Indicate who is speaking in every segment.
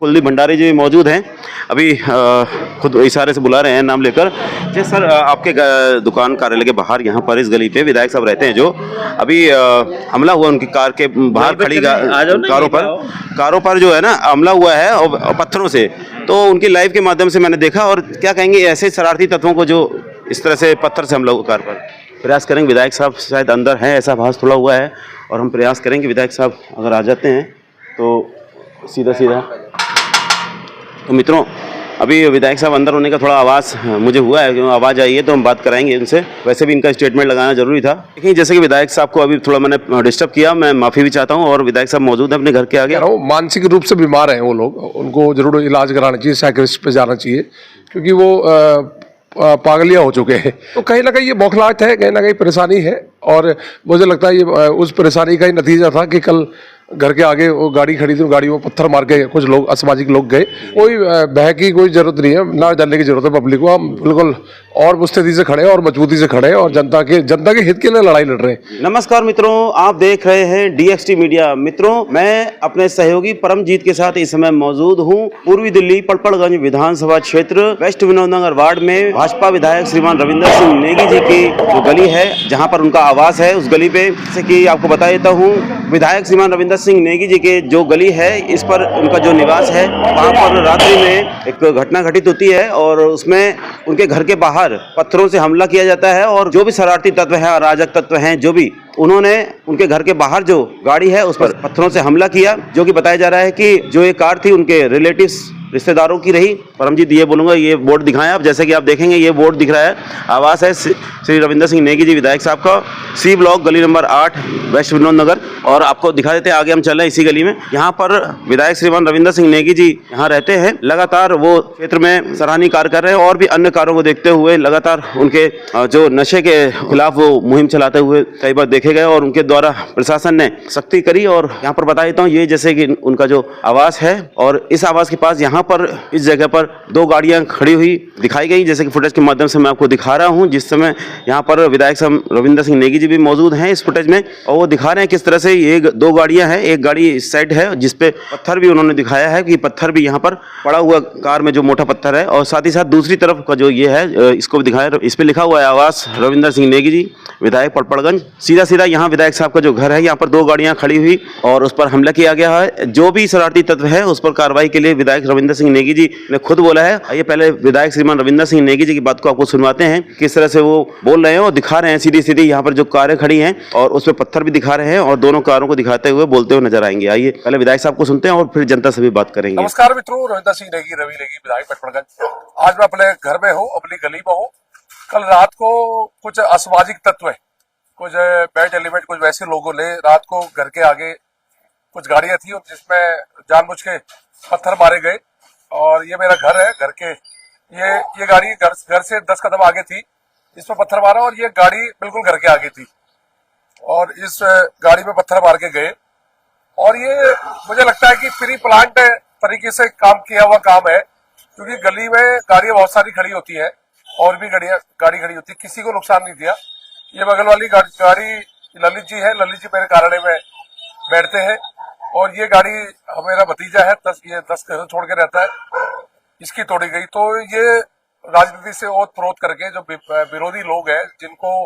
Speaker 1: कुलदीप भंडारी जी मौजूद हैं। अभी खुद इशारे से बुला रहे हैं नाम लेकर। जी सर, आपके दुकान कार्यालय के बाहर यहाँ पर इस गली पे विधायक साहब रहते हैं, जो अभी हमला हुआ उनकी कार के बाहर खड़ी कारों पर जो है ना हमला हुआ है और पत्थरों से। तो उनकी लाइव के माध्यम से मैंने देखा। और क्या कहेंगे ऐसे शरारती तत्वों को जो इस तरह से पत्थर से हमला हुआ कार पर? प्रयास करेंगे, विधायक साहब शायद अंदर हैं, ऐसा आभास थोड़ा हुआ है। और हम प्रयास करेंगे विधायक साहब अगर आ जाते हैं तो सीधा तो मित्रों, अभी विधायक साहब अंदर होने का थोड़ा आवाज़ मुझे हुआ है, आवाज़ आई है तो हम बात कराएंगे उनसे। वैसे भी इनका स्टेटमेंट लगाना जरूरी था, लेकिन जैसे कि विधायक साहब को अभी थोड़ा मैंने डिस्टर्ब किया, मैं माफ़ी भी चाहता हूं। और विधायक साहब मौजूद हैं अपने घर के आगे।
Speaker 2: मानसिक रूप से बीमार हैं वो लोग, उनको जरूर इलाज कराना चाहिए, साइकियाट्रिस्ट पे जाना चाहिए, क्योंकि वो पागलिया हो चुके हैं। तो कहीं ना कहीं ये बौखलाहट है, कहीं ना कहीं परेशानी है। और मुझे लगता है ये उस परेशानी का ही नतीजा था कि कल घर के आगे वो गाड़ी खड़ी थी, गाड़ी में पत्थर मार के कुछ लोग असामाजिक लोग गए। कोई भय की कोई जरूरत नहीं है, ना डरने की जरूरत है पब्लिक को। हम बिल्कुल और मुस्तैदी से खड़े हैं और मजबूती से खड़े हैं और जनता के हित के लिए लड़ाई लड़ रहे हैं।
Speaker 1: नमस्कार मित्रों, आप देख रहे हैं डीएक्सटी मीडिया। मित्रों, मैं अपने सहयोगी परमजीत के साथ इस समय मौजूद हूं पूर्वी दिल्ली पड़पड़गंज विधानसभा क्षेत्र वेस्ट विनोदनगर वार्ड में। भाजपा विधायक श्रीमान रविंदर सिंह नेगी जी की जो गली है, जहां पर उनका आवास है, उस गली पे जैसे कि आपको बता देता हूँ, विधायक श्रीमान रविंदर सिंह नेगी जी के जो गली है, इस पर उनका जो निवास है, वहाँ पर रात्रि में एक घटना घटित होती है और उसमें उनके घर के बाहर पत्थरों से हमला किया जाता है। और जो भी शरारती तत्व हैं, अराजक तत्व हैं, जो भी, उन्होंने उनके घर के बाहर जो गाड़ी है उस पर पत्थरों से हमला किया। जो कि बताया जा रहा है कि जो ये कार थी उनके रिलेटिव्स रिश्तेदारों की रही। परमजीत, ये बोलूंगा, ये बोर्ड दिखाएं आप। जैसे कि आप देखेंगे ये बोर्ड दिख रहा है, आवास है श्री रविंदर सिंह नेगी जी विधायक साहब का, सी ब्लॉक गली नंबर 8 वेस्ट विनोद नगर। और आपको दिखा देते हैं, आगे हम चल रहे हैं इसी गली में। यहाँ पर विधायक श्रीमान रविंदर सिंह नेगी जी यहाँ रहते हैं। लगातार वो क्षेत्र में सराहनीय कार्य कर रहे हैं और भी अन्य कार्यों को देखते हुए लगातार उनके जो नशे के खिलाफ वो मुहिम चलाते हुए कई बार देखे गए और उनके द्वारा प्रशासन ने सख्ती करी। और यहाँ पर बता देता हूँ, ये जैसे कि उनका जो आवास है और इस आवास के पास यहाँ पर इस जगह पर 2 गाड़ियां खड़ी हुई दिखाई गई, जैसे कि फुटेज के माध्यम से मैं आपको दिखा रहा हूं। जिस समय यहाँ पर विधायक साहब रविंदर सिंह नेगी जी भी मौजूद हैं इस फुटेज में, और वो दिखा रहे हैं किस तरह से ये 2 गाड़ियां हैं। एक गाड़ी इस साइड है जिसपे पत्थर भी उन्होंने दिखाया है कि पत्थर भी यहाँ पर पड़ा हुआ, कार में जो मोटा पत्थर है। और साथ ही साथ दूसरी तरफ का जो ये है, इसको भी दिखाया, इस पे लिखा हुआ है आवास रविंदर सिंह नेगी जी विधायक पड़पड़गंज। सीधा यहाँ विधायक साहब का जो घर है, यहाँ पर 2 गाड़ियां खड़ी हुई और उस पर हमला किया गया है। जो भी शरारती तत्व है उस पर कार्रवाई के लिए विधायक रविंदर सिंह नेगी जी ने खुद बोला है। आइए पहले विधायक श्रीमान रविंदर सिंह नेगी जी की बात को आपको सुनवाते हैं, किस तरह से वो बोल रहे हैं और दिखा रहे हैं सीधी यहाँ पर जो कारें खड़ी हैं और उस पर पत्थर भी दिखा रहे हैं और दोनों कारों को दिखाते हुए बोलते हुए नजर आएंगे। आइए पहले विधायक साहब को सुनते हैं और फिर जनता से भी बात करेंगे।
Speaker 2: नमस्कार मित्रों, रविंदर सिंह नेगी, रवि नेगी, विधायक पटपड़गंज। आज मैं अपने घर में हूँ, अपनी गली में हूँ। कल रात को कुछ असामाजिक तत्व, कुछ बैड एलिमेंट, कुछ वैसे लोगों ने रात को घर के आगे कुछ गाड़ियां थी और जिसमें जानबूझ के पत्थर मारे गए। और ये मेरा घर है, घर के ये गाड़ी घर से 10 कदम आगे थी, इस पर पत्थर मारा और ये गाड़ी बिल्कुल घर के आगे थी और इस गाड़ी में पत्थर मार के गए। और ये मुझे लगता है कि प्री प्लांट तरीके से काम किया हुआ काम है, क्योंकि गली में गाड़ियां बहुत सारी खड़ी होती है और भी गाड़ी खड़ी होती है, किसी को नुकसान नहीं दिया। ये बगल वाली गाड़ी ललित जी है, ललित जी मेरे कार्यालय में बैठते हैं और ये गाड़ी मेरा भतीजा है, 10 घर छोड़ के रहता है, इसकी तोड़ी गई। तो ये राजनीति से ओत प्रोत करके जो विरोधी लोग हैं, जिनको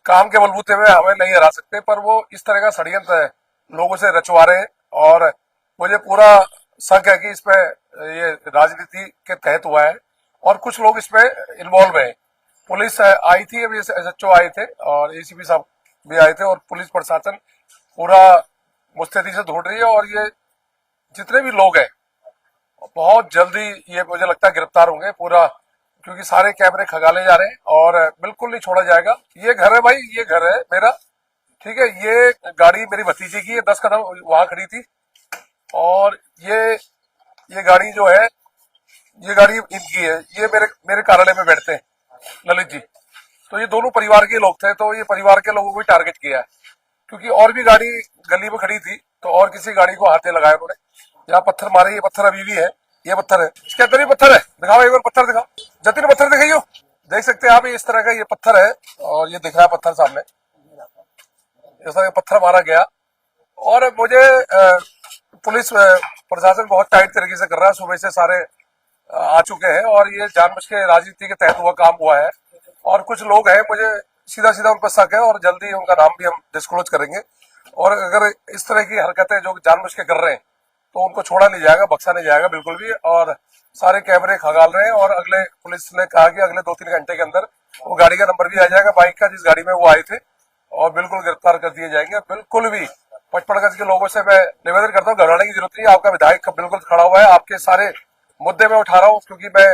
Speaker 2: काम के बलबूते में हमें नहीं हरा सकते, पर वो इस तरह का षड्यंत्र लोगों से रचवा रहे हैं। और मुझे पूरा शक है कि इसमें ये राजनीति के तहत हुआ है और कुछ लोग इसमें इन्वॉल्व है। पुलिस आई थी, अभी SHO आए थे और ACP साहब भी आए थे और पुलिस प्रशासन पूरा मुस्तैदी से ढूंढ रही है। और ये जितने भी लोग हैं बहुत जल्दी ये मुझे लगता है गिरफ्तार होंगे पूरा, क्योंकि सारे कैमरे खंगाले जा रहे हैं और बिल्कुल नहीं छोड़ा जाएगा। ये घर है भाई, ये घर है मेरा, ठीक है। ये गाड़ी मेरी भतीजी की है, 10 कदम वहां खड़ी थी। और ये गाड़ी जो है, ये गाड़ी इनकी है, ये मेरे कार्यालय में बैठते हैं ललित जी। तो ये दोनों परिवार के लोग थे, तो ये परिवार के लोगों को टारगेट किया है, क्योंकि और भी गाड़ी गली में खड़ी थी तो और किसी गाड़ी को हाथे लगाया उन्होंने। यहाँ पत्थर मारे, ये पत्थर अभी भी है, ये पत्थर है, इसके अंदर ही पत्थर है, दिखाओ एक बार पत्थर दिखाओ, जतिन पत्थर दिखाइयो, देख सकते हैं आप, इस तरह का ये पत्थर है और ये दिख रहा है पत्थर सामने, इस तरह का पत्थर मारा गया। और मुझे पुलिस प्रशासन बहुत टाइट तरीके से कर रहा है, सुबह से सारे आ चुके हैं और ये जानबूझ के राजनीति के तहत हुआ काम हुआ है। और कुछ लोग हैं, मुझे सीधा सीधा उन पर शक है और जल्दी उनका नाम भी हम डिस्क्लोज करेंगे। और अगर इस तरह की हरकतें जो जानबूझ के कर रहे हैं तो उनको छोड़ा नहीं जाएगा, बख्शा नहीं जाएगा बिल्कुल भी। और सारे कैमरे खंगाल रहे हैं और अगले पुलिस ने कहा कि अगले 2-3 घंटे के अंदर वो गाड़ी का नंबर भी आ जाएगा, बाइक का, जिस गाड़ी में वो आए थे, और बिल्कुल गिरफ्तार कर दिए जाएंगे। बिल्कुल भी पचपड़गंज के लोगों से मैं निवेदन करता हूँ, घबराने की जरूरत नहीं है। आपका विधायक बिल्कुल खड़ा हुआ है, आपके सारे मुद्दे में उठा रहा हूँ, क्योंकि मैं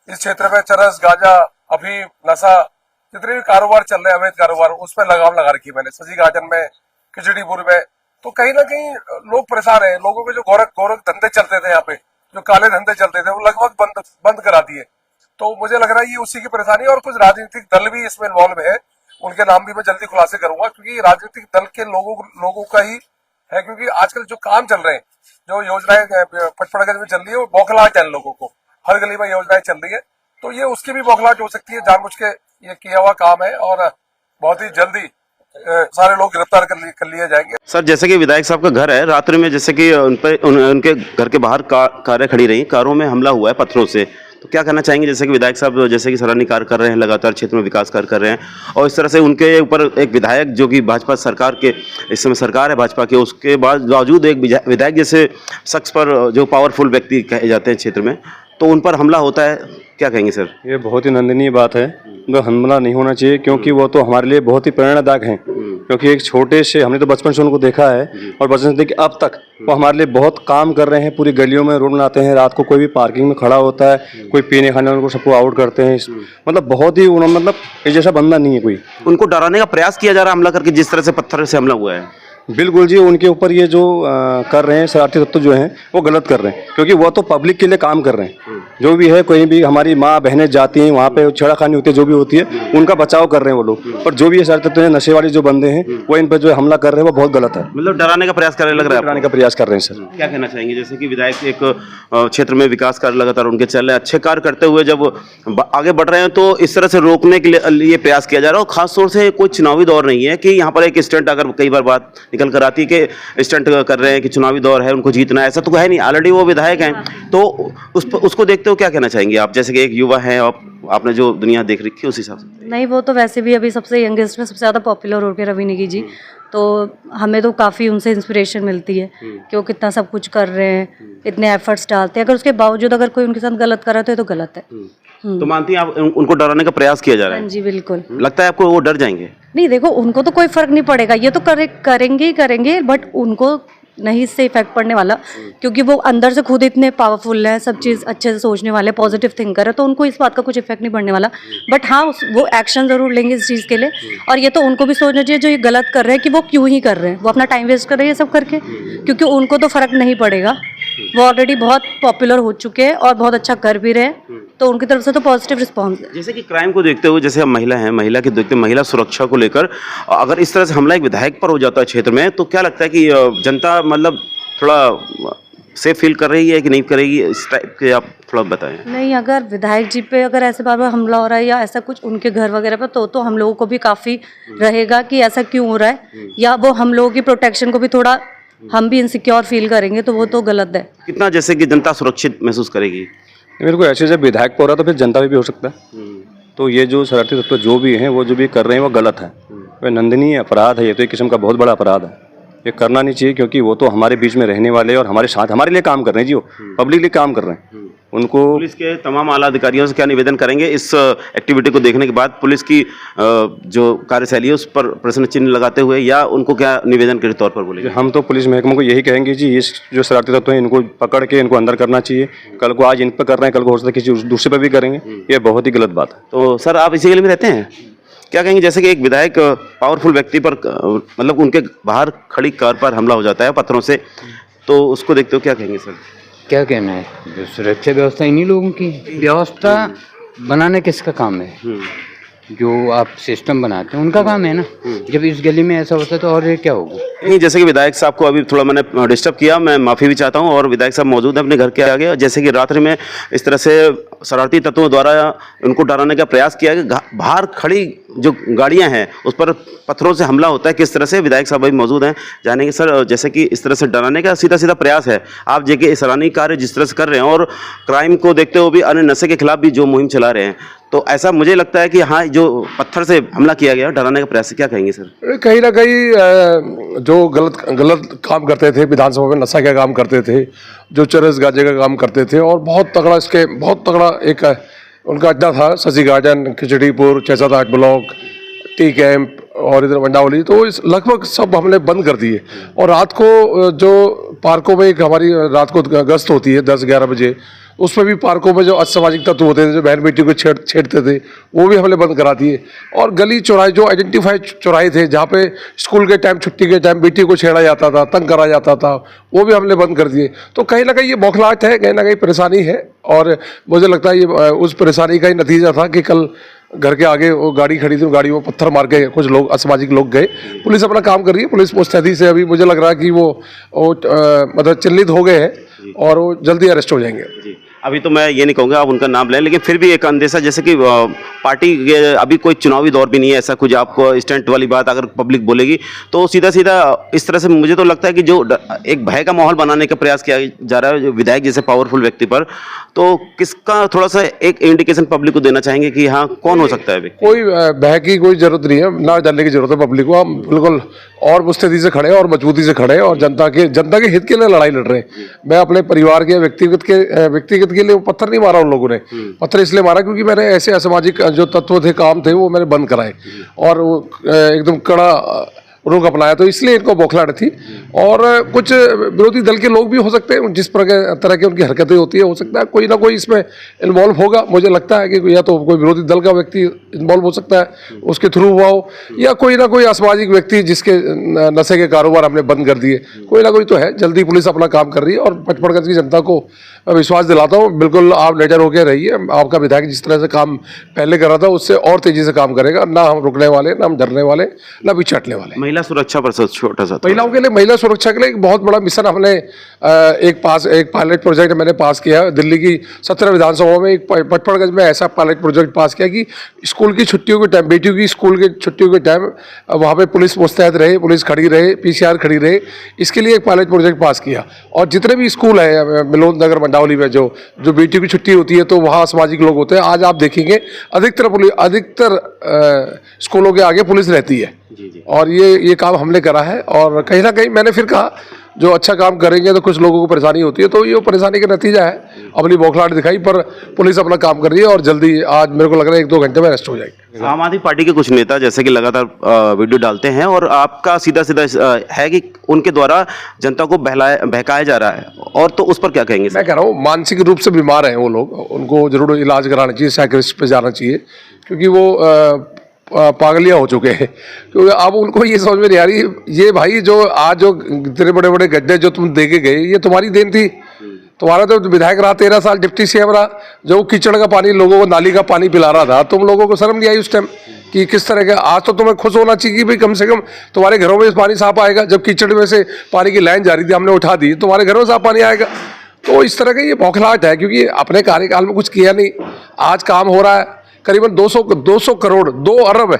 Speaker 2: इस क्षेत्र में चरस, गांजा, अफीम, नशा, जितने भी कारोबार चल रहे हैं, अवैध कारोबार, उस पर लगाम लगा रखी मैंने, सजी गार्डन में, खिचड़ीपुर में। तो कहीं ना कहीं लोग परेशान है। लोगों के जो गोरख धंधे चलते थे यहाँ पे, जो काले धंधे चलते थे, वो लगभग बंद करा दिए। तो मुझे लग रहा है ये उसी की परेशानी है। और कुछ राजनीतिक दल भी इसमें इन्वॉल्व है, उनके नाम भी मैं जल्दी खुलासे करूंगा, क्योंकि राजनीतिक दल के लोगों का ही है। क्योंकि आजकल जो काम चल रहे हैं, जो योजनाएं पचपड़गंज में चल रही है, वो बौखलाहट है लोगों को, हर गली में योजनाएं चल रही है, तो ये उसकी भी बौखलाहट हो सकती है। जानबूझ के ये किया हुआ काम है और बहुत ही जल्दी सारे लोग गिरफ्तार कर लिए जाएंगे।
Speaker 1: सर, जैसे कि विधायक साहब का घर है, रात्रि में जैसे कि उनके घर के बाहर कारें खड़ी रही, कारों में हमला हुआ है पत्थरों से, तो क्या कहना चाहेंगे? जैसे कि विधायक साहब जैसे कि सराहनीय कार्य कर रहे हैं, लगातार क्षेत्र में विकास कार्य कर रहे हैं, और इस तरह से उनके ऊपर एक विधायक जो कि भाजपा सरकार के, इस समय सरकार है भाजपा के, उसके बावजूद एक विधायक जैसे शख्स पर, जो पावरफुल व्यक्ति कहे जाते हैं क्षेत्र में, तो उन पर हमला होता है, क्या कहेंगे सर?
Speaker 3: ये बहुत ही निंदनीय बात है, तो हमला नहीं होना चाहिए, क्योंकि वो तो हमारे लिए बहुत ही प्रेरणादायक हैं। क्योंकि एक छोटे से, हमने तो बचपन से उनको देखा है और बचपन से देखिए अब तक वो हमारे लिए बहुत काम कर रहे हैं। पूरी गलियों में रोड बनाते हैं, रात को कोई भी पार्किंग में खड़ा होता है, कोई पीने खाने उनको सबको आउट करते हैं। मतलब बहुत ही मतलब ये जैसा बंदा नहीं है कोई।
Speaker 1: उनको डराने का प्रयास किया जा रहा है हमला करके, जिस तरह से पत्थर से हमला हुआ है।
Speaker 3: बिल्कुल जी, उनके ऊपर ये जो कर रहे हैं शरारती तत्व जो हैं, वो गलत कर रहे हैं, क्योंकि वो तो पब्लिक के लिए काम कर रहे हैं। जो भी है, कोई भी हमारी माँ बहनें जाती हैं वहाँ पे, छेड़खानी होती है, जो भी होती है, उनका बचाव कर रहे हैं वो लोग। और जो भी ये शरारती तत्व हैं, नशे वाले जो बंदे हैं, वो इन पर जो हमला कर रहे हैं, वो बहुत गलत है।
Speaker 1: मतलब डराने का प्रयास कर रहे, लग रहा है
Speaker 3: डराने का प्रयास कर रहे हैं सर।
Speaker 1: क्या कहना चाहेंगे? जैसे कि विधायक एक क्षेत्र में विकास कार्य लगातार उनके चल रहे हैं, अच्छे कार्य करते हुए जब आगे बढ़ रहे हैं, तो इस तरह से रोकने के लिए प्रयास किया जा रहा है। और खासतौर से कोई चुनावी दौर नहीं है कि यहाँ पर एक स्टंट, अगर कई बार बात निकल कर आती है कि स्टंट कर रहे हैं कि चुनावी दौर है, उनको जीतना है, ऐसा तो है नहीं। ऑलरेडी वो विधायक हैं, तो उसको देखते हो क्या कहना चाहेंगे आप? जैसे कि एक युवा है, आपने जो दुनिया देख रखी है उस हिसाब से।
Speaker 4: नहीं, वो तो वैसे भी अभी सबसे यंगेस्ट में सबसे ज़्यादा पॉपुलर हो गए रवि नेगी जी, तो हमें तो काफ़ी उनसे इंस्पिरेशन मिलती है कि वो कितना सब कुछ कर रहे हैं, इतने एफर्ट्स डालते हैं। अगर उसके बावजूद अगर कोई उनके साथ गलत कर रहा है तो ये तो गलत है।
Speaker 1: तो मानती हैं आप उनको डराने का प्रयास किया जा रहा है?
Speaker 4: हाँ जी, बिल्कुल।
Speaker 1: लगता है आपको वो डर जाएंगे?
Speaker 4: नहीं, देखो, उनको तो कोई फर्क नहीं पड़ेगा, ये तो करेंगे ही करेंगे, बट उनको नहीं इससे इफेक्ट पड़ने वाला, क्योंकि वो अंदर से खुद इतने पावरफुल हैं, सब चीज़ अच्छे से सोचने वाले, पॉजिटिव थिंकर है, तो उनको इस बात का कुछ इफेक्ट नहीं पड़ने वाला। बट हाँ, वो एक्शन जरूर लेंगे इस चीज़ के लिए। और ये तो उनको भी सोचना चाहिए, जो ये गलत कर रहे हैं, कि वो क्यों ही कर रहे हैं, वो अपना टाइम वेस्ट कर रहे हैं ये सब करके, क्योंकि उनको तो फर्क नहीं पड़ेगा। वो ऑलरेडी बहुत पॉपुलर हो चुके हैं और बहुत अच्छा कर भी रहे हैं, तो उनकी तरफ से तो पॉजिटिव रिस्पॉन्स है।
Speaker 1: जैसे कि क्राइम को देखते हुए, जैसे हम महिला हैं, महिला के देखते महिला सुरक्षा को लेकर अगर इस तरह से हमला एक विधायक पर हो जाता है क्षेत्र में, तो क्या लगता है कि जनता मतलब थोड़ा सेफ फील कर रही है कि नहीं करेगी? इस टाइप के आप थोड़ा बताएं।
Speaker 4: नहीं, अगर विधायक जी पे अगर ऐसे बार बार हमला हो रहा है या ऐसा कुछ उनके घर वगैरह पे, तो हम लोगों को भी काफ़ी रहेगा कि ऐसा क्यों हो रहा है, या वो हम लोगों की प्रोटेक्शन को भी थोड़ा हम भी इनसिक्योर फील करेंगे, तो वो तो गलत है।
Speaker 1: कितना जैसे कि जनता सुरक्षित महसूस करेगी?
Speaker 3: मेरे को ऐसे जब विधायक पर हो रहा तो फिर जनता भी हो सकता है। तो ये जो शरारती तत्व जो भी हैं, वो जो भी कर रहे हैं, वो गलत है, वो निंदनीय अपराध है। ये तो एक किस्म का बहुत बड़ा अपराध है, ये करना नहीं चाहिए, क्योंकि वो तो हमारे बीच में रहने वाले और हमारे साथ हमारे लिए काम कर रहे हैं जी, वो पब्लिक लिए काम कर रहे हैं। उनको
Speaker 1: पुलिस के तमाम आला अधिकारियों से क्या निवेदन करेंगे इस एक्टिविटी को देखने के बाद? पुलिस की जो कार्यशैली है उस पर प्रश्न चिन्ह लगाते हुए, या उनको क्या निवेदन के तौर पर बोलेंगे?
Speaker 3: हम तो पुलिस महकमे को यही कहेंगे जी, इस जो शरारती तत्व हैं, इनको पकड़ के इनको अंदर करना चाहिए। कल को आज इन पर कर रहे हैं, कल को हो सकता है किसी दूसरे पर भी करेंगे, ये बहुत ही गलत बात है।
Speaker 1: तो सर, आप इसी गली में रहते हैं, क्या कहेंगे? जैसे कि एक विधायक पावरफुल व्यक्ति पर मतलब उनके बाहर खड़ी कार पर हमला हो जाता है पत्थरों से, तो उसको देखते हो क्या कहेंगे सर?
Speaker 5: क्या कहना है, जो सुरक्षा व्यवस्था इन्हीं लोगों की व्यवस्था बनाने किसका काम है? जो आप सिस्टम बनाते हैं उनका काम है ना। जब इस गली में ऐसा होता है तो और ये क्या होगा।
Speaker 1: नहीं, जैसे कि विधायक साहब को अभी थोड़ा मैंने डिस्टर्ब किया, मैं माफ़ी भी चाहता हूं। और विधायक साहब मौजूद हैं अपने घर के आगे। जैसे कि रात्रि में इस तरह से शरारती तत्वों द्वारा उनको डराने का प्रयास किया कि बाहर खड़ी जो गाड़ियां हैं उस पर पत्थरों से हमला होता है, किस तरह से विधायक साहब अभी मौजूद हैं, जानेंगे। सर, जैसे कि इस तरह से डराने का सीधा सीधा प्रयास है, आप जगह सराहनीय कार्य जिस तरह से कर रहे हैं और क्राइम को देखते हुए भी अन्य नशे के खिलाफ भी जो मुहिम चला रहे हैं, तो ऐसा मुझे लगता है कि हाँ, जो पत्थर से हमला किया गया डराने का प्रयास, क्या कहेंगे सर?
Speaker 2: कहीं ना कहीं जो गलत काम करते थे, विधानसभा में नशा का काम करते थे, जो चरस गांजे का काम करते थे, और बहुत तगड़ा एक उनका अड्डा था, Shashi garden, Khichripur, 6-7-8 block, T camp और इधर वंडावली, तो इस लगभग सब हमने बंद कर दिए। और रात को जो पार्कों में एक हमारी रात को गश्त होती है 10-11 बजे, उसमें भी पार्कों में जो असामाजिक तत्व होते थे, जो बहन बेटी को छेड़ते थे, वो भी हमने बंद करा दिए। और गली चौराहे, जो आइडेंटिफाइड चौराहे थे जहाँ पे स्कूल के टाइम, छुट्टी के टाइम बेटी को छेड़ा जाता था, तंग करा जाता था, वो भी हमने बंद कर दिए। तो कहीं ना कहीं ये बौखलाहट है, कहीं ना कहीं परेशानी है। और मुझे लगता है ये उस परेशानी का ही नतीजा था कि कल घर के आगे वो गाड़ी खड़ी थी, गाड़ी वो पत्थर मार के कुछ लोग असामाजिक लोग गए। पुलिस अपना काम कर रही है, पुलिस मुस्तैदी से अभी मुझे लग रहा है कि वो मतलब चिन्हित हो गए हैं और वो जल्दी अरेस्ट हो जाएंगे।
Speaker 1: अभी तो मैं ये नहीं कहूँगा आप उनका नाम लें, लेकिन फिर भी एक अंदेशा, जैसे कि पार्टी के अभी कोई चुनावी दौर भी नहीं है, ऐसा कुछ आपको स्टंट वाली बात अगर पब्लिक बोलेगी तो सीधा सीधा इस तरह से मुझे तो लगता है कि जो एक भय का माहौल बनाने का प्रयास किया जा रहा है जो विधायक जैसे पावरफुल व्यक्ति पर, तो किसका थोड़ा सा एक इंडिकेशन पब्लिक को देना चाहेंगे कि हाँ, कौन हो सकता है अभी?
Speaker 2: कोई भय की कोई जरूरत नहीं है, ना डरने की जरूरत है पब्लिक को। हम बिल्कुल और मुस्तैदी से खड़े हैं और मजबूती से खड़े हैं और जनता के हित के लिए लड़ाई लड़ रहे हैं। मैं अपने परिवार के व्यक्तिगत के लिए पत्थर नहीं मारा उन लोगों ने, पत्थर इसलिए मारा क्योंकि मैंने ऐसे असामाजिक जो तत्व थे, काम थे, वो मैंने बंद कराए और वो एकदम कड़ा रुख अपनाया, तो इसलिए इनको बौखलाहट थी। और कुछ विरोधी दल के लोग भी हो सकते हैं, जिस तरह की उनकी हरकतें होती है, हो सकता है कोई ना कोई इसमें इन्वॉल्व होगा। मुझे लगता है कि या तो कोई विरोधी दल का व्यक्ति इन्वॉल्व हो सकता है, उसके थ्रू हुआ हो, या कोई ना कोई असामाजिक व्यक्ति जिसके नशे के कारोबार हमने बंद कर दिए, कोई ना कोई तो है। जल्दी पुलिस अपना काम कर रही है और पचपड़गंज की जनता को मैं विश्वास दिलाता हूँ, बिल्कुल आप निडर होकर रहिए। आपका विधायक जिस तरह से काम पहले कर रहा था उससे और तेजी से काम करेगा। ना हम रुकने वाले, ना हम डरने वाले, ना भी चटने वाले।
Speaker 1: महिला सुरक्षा पर छोटा सा,
Speaker 2: महिलाओं के लिए, महिला सुरक्षा के लिए एक बहुत बड़ा मिशन हमने एक पायलट प्रोजेक्ट मैंने पास किया। दिल्ली की 17 विधानसभाओं में एक पचपड़गंज में ऐसा पायलट प्रोजेक्ट पास किया कि स्कूल की छुट्टियों के टाइम, बेटियों की स्कूल के छुट्टियों के टाइम वहाँ पे पुलिस मुस्तैद रहे, पुलिस खड़ी रहे, PCR खड़ी रहे। इसके लिए एक पायलट प्रोजेक्ट पास किया। और जितने भी स्कूल है मिलोद नगर, मंडावली में जो बेटियों की छुट्टी होती है तो वहाँ सामाजिक लोग होते हैं। आज आप देखेंगे अधिकतर स्कूलों के आगे पुलिस रहती है। और ये काम हमने करा है। और कहीं ना कहीं मैंने फिर कहा, जो अच्छा काम करेंगे तो कुछ लोगों को परेशानी होती है, तो ये परेशानी का नतीजा है। अपनी बौखलाहट दिखाई, पर पुलिस अपना काम कर रही है और जल्दी, आज मेरे को लग रहा है 1-2 घंटे में अरेस्ट हो जाएगी।
Speaker 1: आम आदमी पार्टी के कुछ नेता जैसे कि लगातार वीडियो डालते हैं और आपका सीधा है कि उनके द्वारा जनता को बहकाया जा रहा है, और तो उस पर क्या कहेंगे?
Speaker 2: मैं कह रहा हूँ मानसिक रूप से बीमार हैं वो लोग, उनको जरूर इलाज कराना चाहिए, साइकियाट्रिस्ट पे जाना चाहिए, क्योंकि वो पागलिया हो चुके हैं। क्योंकि अब उनको ये समझ में नहीं आ रही, ये भाई जो आज जो इतने बड़े बड़े गड्ढे जो तुम दे के गए, ये तुम्हारी देन थी। तुम्हारा तो विधायक रहा, 13 साल डिप्टी सीएम रहा, जो कीचड़ का पानी लोगों को, नाली का पानी पिला रहा था। तुम लोगों को शर्म नहीं आई उस टाइम कि किस तरह का? आज तो तुम्हें खुश होना चाहिए कि भाई कम से कम तुम्हारे घरों में पानी साफ आएगा। जब कीचड़ में से पानी की लाइन जा रही थी, हमने उठा दी, तुम्हारे घरों में साफ पानी आएगा। तो इस तरह का ये बौखलाहट है, क्योंकि अपने कार्यकाल में कुछ किया नहीं। आज काम हो रहा है, करीबन 200 करोड़, 2 अरब है,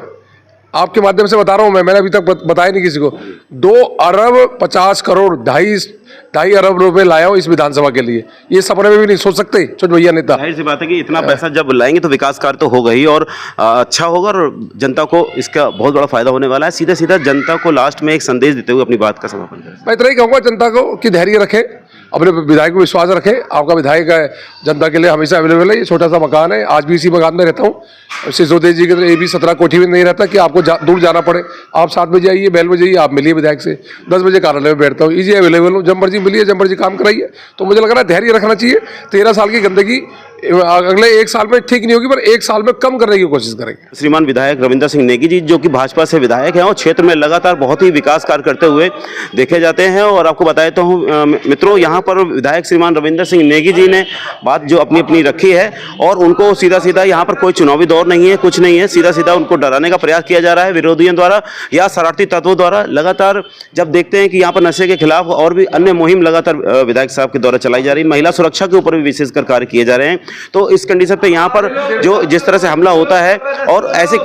Speaker 2: आपके माध्यम से बता रहा हूं मैंने अभी तक बताया नहीं किसी को। 2 अरब 50 करोड़, 2.5 अरब रुपए लाया हूं इस विधानसभा के लिए। ये सपने में भी नहीं सोच सकते छोट भैया नेता।
Speaker 1: जाहिर सी बात है कि इतना पैसा जब लाएंगे तो विकास कार्य तो होगा ही, और अच्छा होगा, और जनता को इसका बहुत बड़ा फायदा होने वाला है। सीधा सीधा जनता को लास्ट में एक संदेश देते हुए अपनी बात का समापन करें।
Speaker 2: मैं इतना ही कहूँगा जनता को कि धैर्य रखे, अपने विधायक को विश्वास रखे। आपका विधायक है, जनता के लिए हमेशा अवेलेबल है। ये छोटा सा मकान है, आज भी इसी मकान में रहता हूँ। सिसोदिया जी के तो AB 17 कोठी में नहीं रहता कि आपको दूर जाना पड़े। आप 7 बजे आइए, बेल बजे आइए, आप मिलिए विधायक से। 10 बजे कार्यालय में बैठता हूँ, इजी अवेलेबल हूँ, जब मर्जी मिलिए, जब मर्जी काम कराइए। तो मुझे लग रहा है धैर्य रखना चाहिए। 13 साल की गंदगी अगले 1 साल में ठीक नहीं होगी, पर 1 साल में कम करने की कोशिश करेंगे।
Speaker 1: श्रीमान विधायक रविंदर सिंह नेगी जी, जो कि भाजपा से विधायक हैं और क्षेत्र में लगातार बहुत ही विकास कार्य करते हुए देखे जाते हैं। और आपको बताया तो हूँ मित्रों, यहाँ पर विधायक श्रीमान रविंदर सिंह नेगी जी ने बात जो अपनी अपनी रखी है, और उनको सीधा सीधा यहाँ पर कोई चुनावी दौर नहीं है, कुछ नहीं है, सीधा सीधा उनको डराने का प्रयास किया जा रहा है विरोधियों द्वारा या शरारती तत्वों द्वारा। लगातार जब देखते हैं कि यहाँ पर नशे के खिलाफ और भी अन्य मुहिम लगातार विधायक साहब के द्वारा चलाई जा रही है, महिला सुरक्षा के ऊपर भी विशेषकर कार्य किए जा रहे हैं। तो इस कंडीशन पे यहाँ पर जो जिस तरह से हमला होता है और ऐसे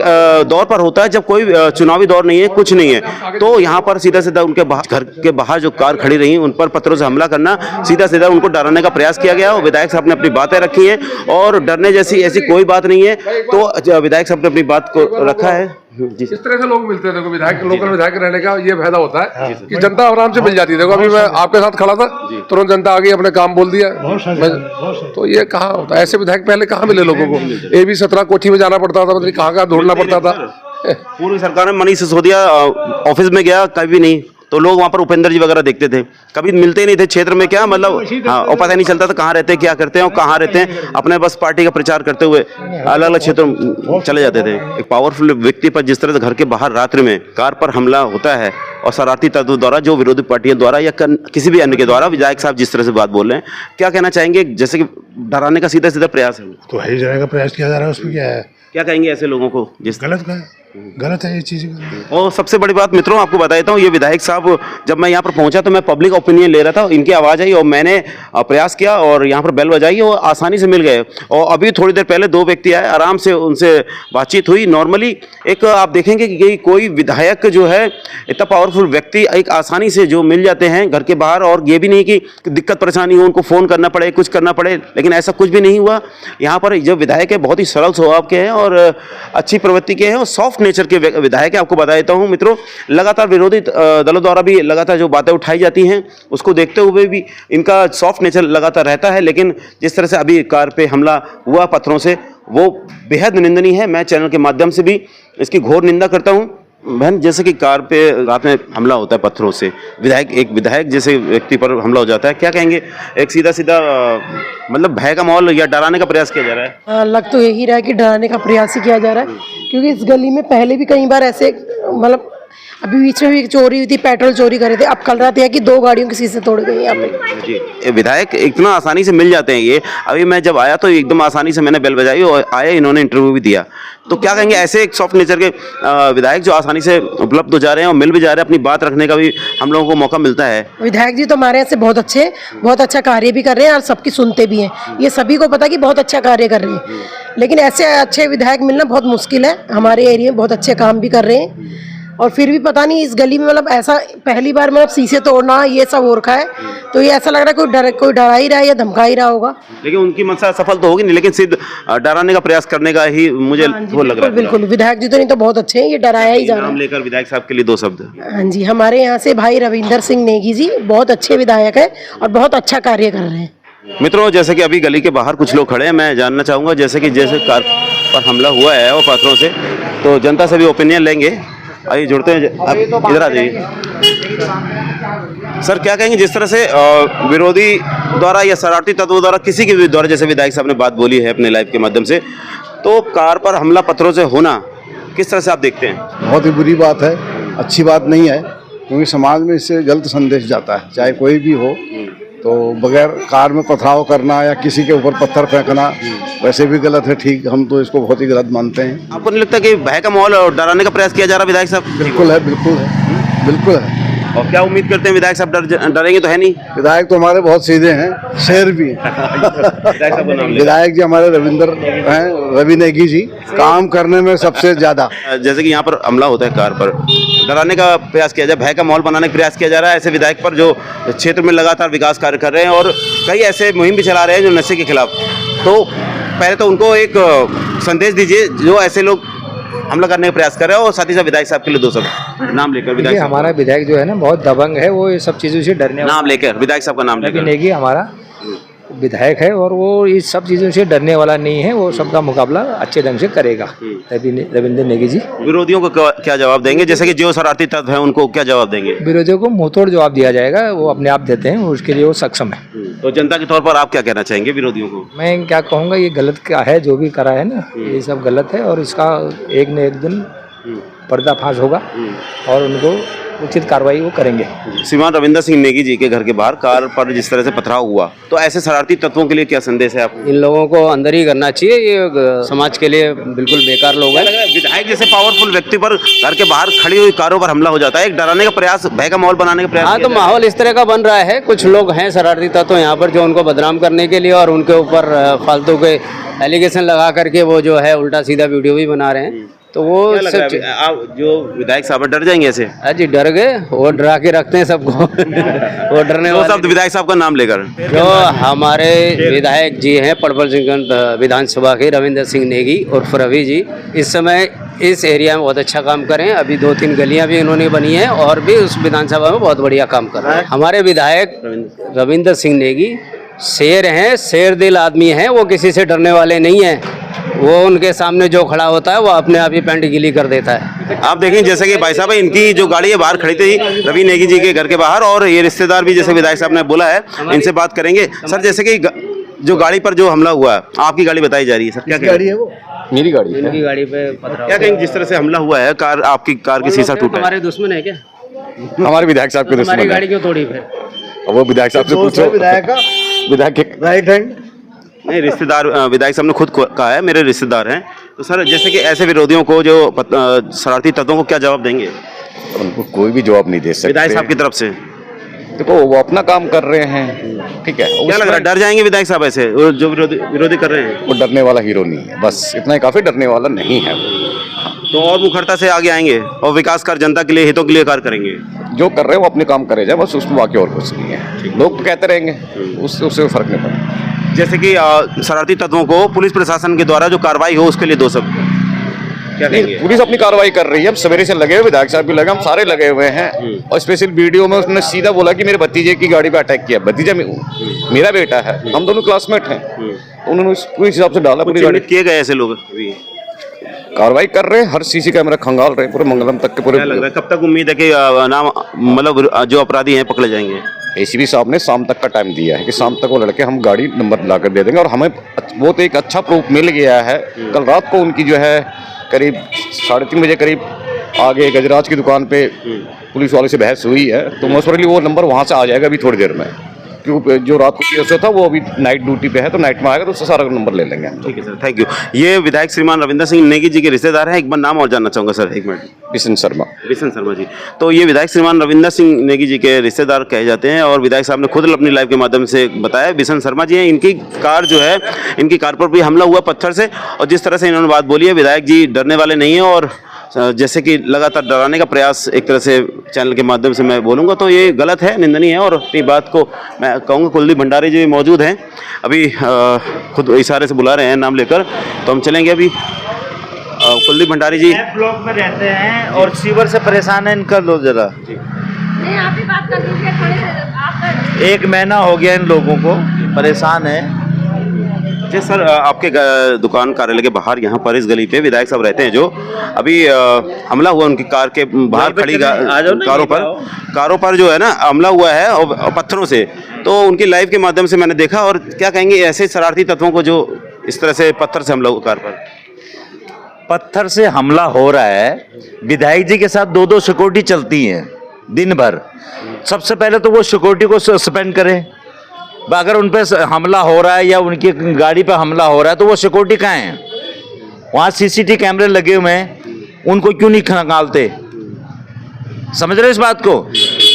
Speaker 1: दौर पर होता है जब कोई चुनावी दौर नहीं है, कुछ नहीं है, तो यहाँ पर सीधा सीधा उनके घर के बाहर जो कार खड़ी रही उन पर पत्थरों से हमला करना, सीधा सीधा उनको डराने का प्रयास किया गया। और विधायक साहब ने अपनी बातें रखी हैं और डरने जैसी ऐसी कोई बात नहीं है। तो विधायक साहब ने अपनी बात को रखा है।
Speaker 2: इस तरह से लोग मिलते हैं। देखो विधायक, लोकल विधायक रहने का ये फायदा होता है कि जनता आराम से मिल जाती है। देखो अभी मैं आपके साथ खड़ा था, तुरंत जनता आ गई, अपने काम बोल दिया। तो ये कहाँ होता है? ऐसे विधायक पहले कहाँ मिले लोगों को? AB 17 कोठी में जाना पड़ता था, मतलब कहाँ ढूंढना पड़ता था।
Speaker 1: पूर्व सरकार में मनीष सिसोदिया ऑफिस में गया, कभी नहीं, तो लोग वहाँ पर उपेंद्र जी वगैरह देखते थे, कभी मिलते ही नहीं थे क्षेत्र में, क्या मतलब हाँ, और पता नहीं चलता था कहाँ रहते हैं, क्या करते हैं और कहाँ रहते हैं। अपने बस पार्टी का प्रचार करते हुए अलग अलग क्षेत्रों में चले जाते थे। एक पावरफुल व्यक्ति पर जिस तरह से घर के बाहर रात्रि में कार पर हमला होता है और शरारती तत्वों द्वारा, जो विरोधी पार्टियों द्वारा या किसी भी अन्य के द्वारा, विधायक साहब जिस तरह से बात बोल रहे हैं, क्या कहना चाहेंगे? जैसे कि डराने का सीधा सीधा प्रयास है,
Speaker 6: तो है डराने का प्रयास किया जा रहा है, उसमें क्या है?
Speaker 1: क्या कहेंगे ऐसे लोगों को? जिस
Speaker 6: गलत है ये चीज़।
Speaker 1: और सबसे बड़ी बात मित्रों, आपको बताता हूँ, ये विधायक साहब जब मैं यहाँ पर पहुंचा तो मैं पब्लिक ओपिनियन ले रहा था, इनकी आवाज़ आई और मैंने प्रयास किया और यहाँ पर बेल बजाई और आसानी से मिल गए। और अभी थोड़ी देर पहले 2 व्यक्ति आए, आराम से उनसे बातचीत हुई नॉर्मली। एक आप देखेंगे कि कोई विधायक जो है, इतना पावरफुल व्यक्ति एक आसानी से जो मिल जाते हैं घर के बाहर, और ये भी नहीं कि दिक्कत परेशानी हो, उनको फ़ोन करना पड़े, कुछ करना पड़े, लेकिन ऐसा कुछ भी नहीं हुआ। यहाँ पर जो विधायक है बहुत ही सरल स्वभाव के हैं और अच्छी प्रवृत्ति के हैं और सॉफ्ट नेचर के विधायक है। आपको बता देता हूं मित्रों, लगातार विरोधी दलों द्वारा भी लगातार जो बातें उठाई जाती हैं उसको देखते हुए भी इनका सॉफ्ट नेचर लगातार रहता है। लेकिन जिस तरह से अभी कार पे हमला हुआ पत्थरों से, वो बेहद निंदनीय है। मैं चैनल के माध्यम से भी इसकी घोर निंदा करता हूं। बहन, जैसे कि कार पे रात में हमला होता है पत्थरों से, एक विधायक जैसे व्यक्ति पर हमला हो जाता है, क्या कहेंगे? एक सीधा सीधा मतलब भय का माहौल या डराने का प्रयास किया जा रहा है?
Speaker 7: हाँ, लग तो यही रहा है कि डराने का प्रयास ही किया जा रहा है, क्योंकि इस गली में पहले भी कई बार ऐसे, मतलब अभी बीच में भी एक चोरी हुई थी, पेट्रोल चोरी करे थे। अब कल रात है कि 2 गाड़ियों के शीशे तोड़ गए यहाँ पे।
Speaker 1: जी, विधायक इतना आसानी से मिल जाते हैं ये। अभी मैं जब आया तो एकदम आसानी से मैंने बेल बजाई और आए, इन्होंने इंटरव्यू भी दिया। तो क्या कहेंगे ऐसे एक सॉफ्ट नेचर के विधायक जो आसानी से उपलब्ध हो जा रहे हैं और मिल भी जा रहे हैं, अपनी बात रखने का भी हम लोगों को मौका मिलता है?
Speaker 7: विधायक जी तो हमारे यहाँ से बहुत अच्छे, बहुत अच्छा कार्य भी कर रहे हैं और सबकी सुनते भी हैं। ये सभी को पता है कि बहुत अच्छा कार्य कर रहे हैं, लेकिन ऐसे अच्छे विधायक मिलना बहुत मुश्किल है। हमारे एरिया में बहुत अच्छे काम भी कर रहे हैं, और फिर भी पता नहीं इस गली में, मतलब ऐसा पहली बार मतलब शीशे तोड़ना ये सब हो रखा है। तो ये ऐसा लग रहा है कोई डरा ही रहा है या धमका ही रहा होगा।
Speaker 1: लेकिन उनकी मंशा सफल तो होगी नहीं, लेकिन सिर्फ डराने का प्रयास करने का ही मुझे वो लग रहा है।
Speaker 7: बिल्कुल, विधायक जी तो नहीं तो बहुत अच्छे हैं, ये डराया ही जा रहा है।
Speaker 1: नाम लेकर विधायक साहब के लिए 2 शब्द।
Speaker 7: हाँ जी, हमारे यहाँ से भाई रविंदर सिंह नेगी जी बहुत अच्छे विधायक है और बहुत अच्छा कार्य कर रहे हैं।
Speaker 1: मित्रों, जैसे कि अभी गली के बाहर कुछ लोग खड़े हैं, मैं जानना चाहूंगा जैसे कार पर हमला हुआ है और पत्थरों से, तो जनता से भी ओपिनियन लेंगे। आइए जुड़ते हैं, इधर आ जाइए। सर, क्या कहेंगे जिस तरह से विरोधी द्वारा या शरारती तत्वों द्वारा, किसी के भी द्वारा, जैसे विधायक साहब ने बात बोली है अपने लाइव के माध्यम से, तो कार पर हमला पत्थरों से होना किस तरह से आप देखते हैं?
Speaker 6: बहुत ही बुरी बात है, अच्छी बात नहीं है, क्योंकि समाज में इससे गलत संदेश जाता है। चाहे कोई भी हो, तो बगैर कार में पथराव करना या किसी के ऊपर पत्थर फेंकना वैसे भी गलत है। ठीक, हम तो इसको बहुत ही गलत मानते हैं।
Speaker 1: आपको नहीं लगता कि भय का माहौल और डराने का प्रयास किया जा रहा है विधायक साहब?
Speaker 6: बिल्कुल है, बिल्कुल है, बिल्कुल है।
Speaker 1: और क्या उम्मीद करते हैं विधायक साहब डरेंगे तो है नहीं?
Speaker 6: विधायक तो हमारे बहुत सीधे हैं, शेर भी
Speaker 1: विधायक साहब का नाम ले।
Speaker 6: विधायक जी हमारे रविंदर हैं, रवि नेगी जी, काम करने में सबसे ज्यादा।
Speaker 1: जैसे कि यहाँ पर हमला होता है कार पर, डराने का प्रयास किया जाए, भय का माहौल बनाने का प्रयास किया जा रहा है ऐसे विधायक पर जो क्षेत्र में लगातार विकास कार्य कर रहे हैं और कई ऐसे मुहिम भी चला रहे हैं जो नशे के खिलाफ। तो पहले तो उनको एक संदेश दीजिए जो ऐसे लोग हमला करने का प्रयास कर रहे हैं, और साथ ही साथ विधायक साहब के लिए 2 शब्द नाम लेकर। विधायक
Speaker 8: हमारा विधायक जो है ना बहुत दबंग है, वो ये सब चीज़ों से डरने
Speaker 1: नाम लेकर विधायक साहब का नाम लेकर।
Speaker 8: नेगी हमारा विधायक है और वो इस सब चीज़ों से डरने वाला नहीं है, वो सबका मुकाबला अच्छे ढंग से करेगा। रविंद्र नेगी जी
Speaker 1: विरोधियों को क्या जवाब देंगे, जैसे कि जो शरारती तत्व है उनको क्या जवाब देंगे?
Speaker 8: विरोधियों को मुंहतोड़ जवाब दिया जाएगा, वो अपने आप देते हैं, उसके लिए वो सक्षम है।
Speaker 1: तो जनता के तौर पर आप क्या कहना चाहेंगे विरोधियों को?
Speaker 8: मैं क्या कहूँगा, ये गलत क्या है, जो भी करा है ना ये सब गलत है और इसका एक न एक दिन पर्दाफाश होगा और उनको उचित कार्रवाई वो करेंगे।
Speaker 1: श्रीमान रविंद्र सिंह नेगी जी के घर के बाहर कार पर जिस तरह से पथराव हुआ, तो ऐसे शरारती तत्वों के लिए क्या संदेश है आपको?
Speaker 9: इन लोगों को अंदर ही करना चाहिए, ये समाज के लिए बिल्कुल बेकार लोग हैं।
Speaker 1: विधायक जैसे पावरफुल व्यक्ति पर घर के बाहर खड़ी हुई कारों पर हमला हो जाता है, एक डराने का प्रयास, भय का माहौल बनाने का प्रयास।
Speaker 9: हाँ, तो माहौल इस तरह का बन रहा है, कुछ लोग हैं शरारती तत्व यहाँ पर जो उनको बदनाम करने के लिए और उनके ऊपर फालतू के एलिगेशन लगा करके वो जो है उल्टा सीधा वीडियो भी बना रहे हैं। तो वो सब
Speaker 1: आप जो विधायक साहब डर जाएंगे ऐसे?
Speaker 9: जी डर गए, वो डरा के रखते हैं सबको वो डरने वाले
Speaker 1: सब विधायक साहब का नाम लेकर।
Speaker 9: जो हमारे विधायक जी हैं पड़पड़ विधानसभा के रविंद्र सिंह नेगी उर्फ रवि जी, इस समय इस एरिया में बहुत अच्छा काम करें। अभी 2-3 गलियां भी इन्होंने बनी हैं और भी उस विधानसभा में बहुत बढ़िया काम कर रहे हैं। हमारे विधायक रविंद्र सिंह नेगी शेर हैं, शेर दिल आदमी हैं, वो किसी से डरने वाले नहीं हैं। वो उनके सामने जो खड़ा होता है वो अपने आप ही पैंट गीली कर देता है।
Speaker 1: आप देखें जैसे कि भाई साहब इनकी जो गाड़ी है बाहर खड़ी थी रवि नेगी जी के घर के बाहर, और ये रिश्तेदार भी जैसे विधायक साहब ने बोला है, इनसे बात करेंगे। सर जैसे कि जो गाड़ी पर जो हमला हुआ है, आपकी गाड़ी बताई जा रही है सर, क्या गाड़ी है वो?
Speaker 3: मेरी गाड़ी है।
Speaker 9: इनकी गाड़ी पे पथराव।
Speaker 1: क्या कहेंगे जिस तरह से हमला हुआ है, कार आपकी कार की शीशा टूटा है?
Speaker 9: हमारे दुश्मन है क्या?
Speaker 3: हमारे विधायक साहब के
Speaker 9: हमारी
Speaker 3: दुश्मन
Speaker 9: गाड़ी
Speaker 3: है।
Speaker 9: क्यों तोड़ी फिर?
Speaker 3: वो विधायक साहब से पूछो। विधायक के
Speaker 6: राइट हैंड
Speaker 1: नहीं, रिश्तेदार विधायक साहब ने खुद कहा है मेरे रिश्तेदार हैं। तो सर जैसे कि ऐसे विरोधियों को जो शरारती तत्वों को क्या जवाब देंगे
Speaker 3: उनको कोई भी जवाब नहीं दे सकते
Speaker 1: विधायक साहब की तरफ से?
Speaker 3: देखो वो अपना काम कर रहे हैं, ठीक है।
Speaker 1: क्या लग रहा है, डर जाएंगे विधायक साहब ऐसे जो विरोधी कर रहे हैं?
Speaker 3: वो डरने वाला हीरो नहीं है, बस इतना ही काफी, डरने वाला नहीं है वो।
Speaker 1: तो और मुखरता से आगे आएंगे और विकास कार्य जनता के लिए, हितों के लिए कार्य करेंगे।
Speaker 3: जो कर रहे हैं वो अपने काम करे जाए, बस उसमें बाकी और कुछ नहीं है। लोग तो कहते रहेंगे, उससे फर्क नहीं पड़ता।
Speaker 1: जैसे कि शरारती तत्वों को पुलिस प्रशासन के द्वारा जो कार्रवाई हो उसके लिए दो सब क्या कहेंगे?
Speaker 3: पुलिस अपनी कार्रवाई कर रही है, अब सवेरे से लगे हुए, विधायक साहब भी लगे, हम सारे लगे हुए हैं। और स्पेशल वीडियो में उसने सीधा बोला कि मेरे भतीजे की गाड़ी पे अटैक किया। भतीजा मेरा बेटा है, हम दोनों क्लासमेट हैं। उन्होंने पूरे हिसाब से डाला, पूरी गाड़ी
Speaker 1: किए गए ऐसे लोग अभी
Speaker 3: कार्रवाई कर रहे हैं, हर सीसी कैमरा खंगाल रहे हैं, पूरे मंगलम तक के पूरे।
Speaker 1: क्या लग रहा है कब तक उम्मीद है कि नाम मतलब जो अपराधी हैं पकड़े जाएंगे?
Speaker 3: एसीपी साहब ने शाम तक का टाइम दिया है कि शाम तक वो लड़के हम गाड़ी नंबर ला कर दे देंगे। और हमें वो तो एक अच्छा प्रूफ मिल गया है। कल रात को उनकी जो है करीब 3:30 बजे करीब आगे गजराज की दुकान पे पुलिस वाले से बहस हुई है, तो मोस्ट प्रोबेबली वो नंबर वहाँ से आ जाएगा अभी थोड़ी देर में, क्योंकि जो रात को केस था वो अभी नाइट ड्यूटी पे है, तो नाइट में आएगा तो उससे सारा नंबर ले लेंगे।
Speaker 1: ठीक है सर, थैंक यू। ये विधायक श्रीमान रविंद्र सिंह नेगी जी के रिश्तेदार हैं। एक बार नाम और जानना चाहूँगा सर, एक मिनट।
Speaker 3: बिशन शर्मा।
Speaker 1: बिशन शर्मा जी, तो ये विधायक श्रीमान रविंद्र सिंह नेगी जी के रिश्तेदार कहे जाते हैं और विधायक साहब ने खुद अपनी लाइव के माध्यम से बताया। बिशन शर्मा जी हैं, इनकी कार जो है, इनकी कार पर भी हमला हुआ पत्थर से, और जिस तरह से इन्होंने बात बोली है, विधायक जी डरने वाले नहीं है और जैसे कि लगातार डराने का प्रयास एक तरह से चैनल के माध्यम से मैं बोलूँगा तो ये गलत है, निंदनीय है। और अपनी बात को मैं कहूँगा, कुलदीप भंडारी जी मौजूद हैं, अभी खुद इशारे से बुला रहे हैं नाम लेकर, तो हम चलेंगे अभी। कुलदीप भंडारी जी
Speaker 10: ब्लॉक में रहते हैं और सीवर से परेशान है, इनका लो जरा।
Speaker 4: नहीं, आप ही बात कर लीजिए, खड़े
Speaker 10: 1 महीना हो गया इन लोगों को, परेशान है।
Speaker 1: जी सर, आपके दुकान कार्यालय के बाहर यहाँ पर इस गली पे विधायक साहब रहते हैं, जो अभी हमला हुआ उनकी कार के बाहर खड़ी कारों पर जो है ना हमला हुआ है और पत्थरों से, तो उनकी लाइव के माध्यम से मैंने देखा। और क्या कहेंगे ऐसे शरारती तत्वों को जो इस तरह से पत्थर से हमला हुआ कार पर?
Speaker 10: पत्थर से हमला हो रहा है, विधायक जी के साथ 2-2 सिक्योरिटी चलती हैं दिन भर। सबसे पहले तो वो सिक्योरिटी को सस्पेंड करें। अगर उन पर हमला हो रहा है या उनकी गाड़ी पर हमला हो रहा है तो वो सिक्योरिटी कहाँ है? वहाँ सीसीटीवी कैमरे लगे हुए हैं, उनको क्यों नहीं खंगालते? समझ रहे इस बात को?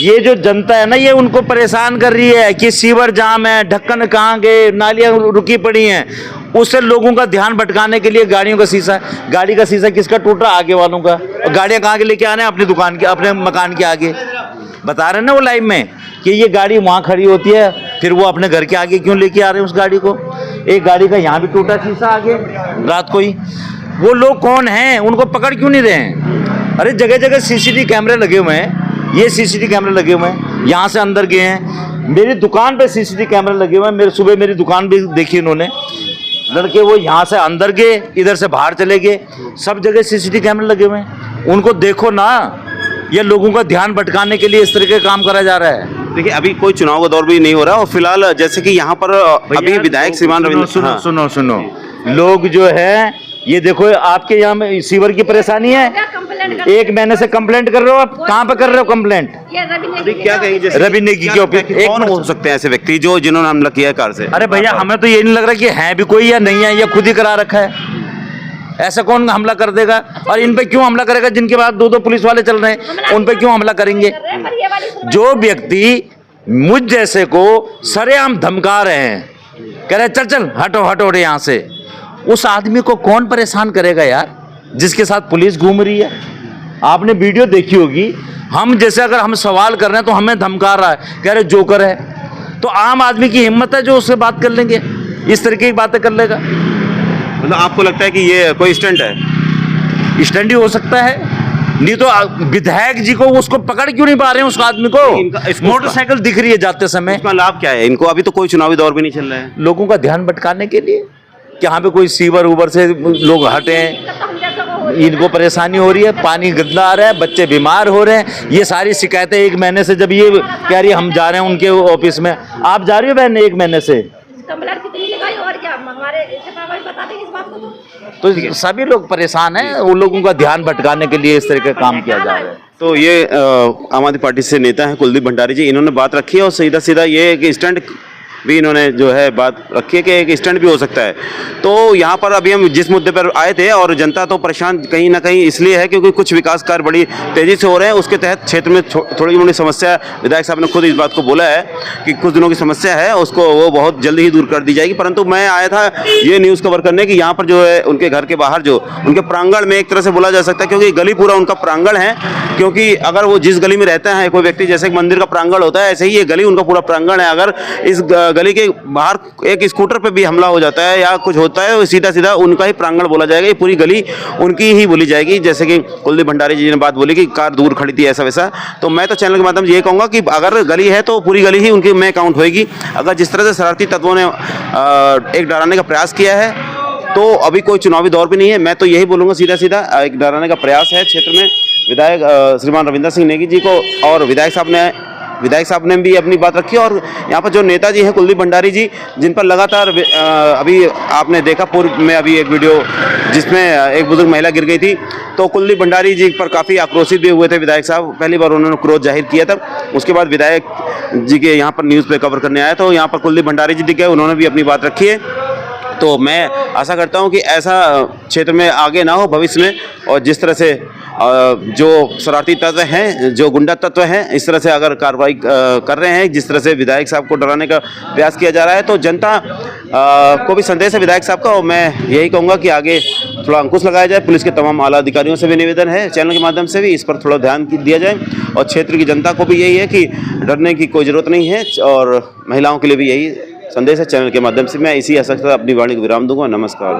Speaker 10: ये जो जनता है ना, ये उनको परेशान कर रही है कि सीवर जाम है, ढक्कन कहाँ गए, नालियाँ रुकी पड़ी हैं। उससे लोगों का ध्यान भटकाने के लिए गाड़ियों का शीशा, गाड़ी का शीशा किसका टूट रहा? आगे वालों का। और गाड़ियाँ कहाँ के लेके आने? अपनी दुकान के, अपने मकान के आगे। बता रहे हैं ना वो लाइव में कि ये गाड़ी वहाँ खड़ी होती है, फिर वो अपने घर के आगे क्यों लेके आ रहे हैं उस गाड़ी को? एक गाड़ी का यहाँ भी टूटा शीशा आगे रात को ही। वो लोग कौन हैं? उनको पकड़ क्यों नहीं रहे हैं? अरे जगह जगह सीसीटीवी कैमरे लगे हुए हैं, ये सीसीटीवी कैमरे लगे हुए हैं, यहाँ से अंदर गए हैं। मेरी दुकान पे सीसीटीवी कैमरे लगे हुए हैं, मेरे सुबह मेरी दुकान भी देखी इन्होंने, लड़के वो यहाँ से अंदर गए, इधर से बाहर चले गए, सब जगह सीसीटीवी कैमरे लगे हुए हैं। उनको देखो ना, ये लोगों का ध्यान भटकाने के लिए इस तरह के काम करा जा रहा है।
Speaker 1: देखिए अभी कोई चुनाव का दौर भी नहीं हो रहा और फिलहाल जैसे कि यहाँ पर अभी विधायक श्रीमान रविंद्र
Speaker 10: सुनो सुनो सुनो, लोग जो है ये देखो, आपके यहाँ में सीवर की परेशानी है, 1 महीने से कंप्लेंट कर रहे हो आप, कहाँ पे कर रहे हो कंप्लेंट?
Speaker 1: अभी क्या कहेंगे जैसे
Speaker 10: रवि नेगी के ऊपर
Speaker 1: कौन हो सकते हैं ऐसे व्यक्ति जो जिन्होंने हमला किया है कार से?
Speaker 10: अरे भैया, हमें तो ये नहीं लग रहा कि है भी कोई या नहीं है, या खुद ही करा रखा है। ऐसा कौन हमला कर देगा? और इन पे क्यों हमला करेगा? जिनके बाद 2-2 पुलिस वाले चल रहे हैं, उन पे क्यों हमला करेंगे? जो व्यक्ति मुझ जैसे को सरेआम धमका रहे हैं, कह रहे चल चल हटो हटो रे यहाँ से, उस आदमी को कौन परेशान करेगा यार, जिसके साथ पुलिस घूम रही है? आपने वीडियो देखी होगी, हम जैसे अगर हम सवाल कर रहे हैं तो हमें धमका रहा है, कह रहे जोकर है। तो आम आदमी की हिम्मत है जो उससे बात कर लेंगे, इस तरीके की बातें कर लेगा?
Speaker 1: मतलब आपको लगता है कि ये कोई स्टंट है?
Speaker 10: स्टैंड ही हो सकता है, नहीं तो विधायक जी को उसको पकड़ क्यों नहीं पा रहे हैं उस आदमी को? मोटरसाइकिल दिख रही है जाते समय।
Speaker 1: इसका लाभ क्या है इनको? अभी तो कोई चुनावी दौर भी नहीं चल रहा है।
Speaker 10: लोगों का ध्यान भटकाने के लिए कि यहाँ पे कोई सीवर उबर से लोग हटे हैं, इनको परेशानी हो रही है, पानी गंदा आ रहा है, बच्चे बीमार हो रहे हैं। ये सारी शिकायतें 1 महीने से, जब ये कह रही है हम जा रहे हैं उनके ऑफिस में, आप जा रही हो बहन 1 महीने से, तो सभी लोग परेशान हैं। उन लोगों का ध्यान भटकाने के लिए इस तरह का काम किया जा रहा है।
Speaker 1: तो ये आम आदमी पार्टी से नेता हैं कुलदीप भंडारी जी, इन्होंने बात रखी है और सीधा सीधा ये कि स्टंट भी इन्होंने जो है बात रखी है कि एक स्टंट भी हो सकता है। तो यहाँ पर अभी हम जिस मुद्दे पर आए थे, और जनता तो परेशान कहीं ना कहीं इसलिए है क्योंकि कुछ विकास कार्य बड़ी तेज़ी से हो रहे हैं, उसके तहत क्षेत्र में थोड़ी मोड़ी समस्या, विधायक साहब ने खुद इस बात को बोला है कि कुछ दिनों की समस्या है, उसको वो बहुत जल्दी ही दूर कर दी जाएगी। परंतु मैं आया था ये न्यूज़ कवर करने की, यहाँ पर जो है उनके घर के बाहर जो उनके प्रांगण में एक तरह से बोला जा सकता है, क्योंकि गली पूरा उनका प्रांगण है, क्योंकि अगर वो जिस गली में रहते हैं कोई व्यक्ति, जैसे एक मंदिर का प्रांगण होता है, ऐसे ही ये गली उनका पूरा प्रांगण है। अगर इस गली के बाहर एक स्कूटर पे भी हमला हो जाता है या कुछ होता है, सीधा सीधा उनका ही प्रांगण बोला जाएगा, ये पूरी गली उनकी ही बोली जाएगी। जैसे कि कुलदीप भंडारी जी ने बात बोली कि कार दूर खड़ी थी ऐसा वैसा, तो मैं तो चैनल के माध्यम से ये कहूँगा कि अगर गली है तो पूरी गली ही उनकी में काउंट होएगी। अगर जिस तरह से शरारती तत्वों ने एक डराने का प्रयास किया है, तो अभी कोई चुनावी दौर भी नहीं है, मैं तो यही बोलूँगा सीधा सीधा एक डराने का प्रयास है क्षेत्र में। विधायक श्रीमान रविंद्र सिंह नेगी जी को और विधायक साहब ने भी अपनी बात रखी, और यहाँ पर जो नेताजी हैं कुलदीप भंडारी जी, जिन पर लगातार अभी आपने देखा पूर्व में अभी एक वीडियो जिसमें एक बुजुर्ग महिला गिर गई थी, तो कुलदीप भंडारी जी पर काफ़ी आक्रोशित भी हुए थे विधायक साहब। पहली बार उन्होंने क्रोध जाहिर किया था, उसके बाद विधायक जी के यहाँ पर न्यूज़ पे कवर करने आया, तो यहाँ पर कुलदीप भंडारी जी दिखे, उन्होंने भी अपनी बात रखी है। तो मैं आशा करता हूं कि ऐसा क्षेत्र में आगे ना हो भविष्य में, और जिस तरह से जो शरारती तत्व हैं, जो गुंडा तत्व हैं, इस तरह से अगर कार्रवाई कर रहे हैं, जिस तरह से विधायक साहब को डराने का प्रयास किया जा रहा है, तो जनता को भी संदेश है विधायक साहब का, और मैं यही कहूँगा कि आगे थोड़ा अंकुश लगाया जाए। पुलिस के तमाम आला अधिकारियों से भी निवेदन है, चैनल के माध्यम से भी इस पर थोड़ा ध्यान दिया जाए, और क्षेत्र की जनता को भी यही है कि डरने की कोई ज़रूरत नहीं है, और महिलाओं के लिए भी यही संदेश है। चैनल के माध्यम से मैं इसी आशा के साथ अपनी वाणी को विराम दूंगा। नमस्कार।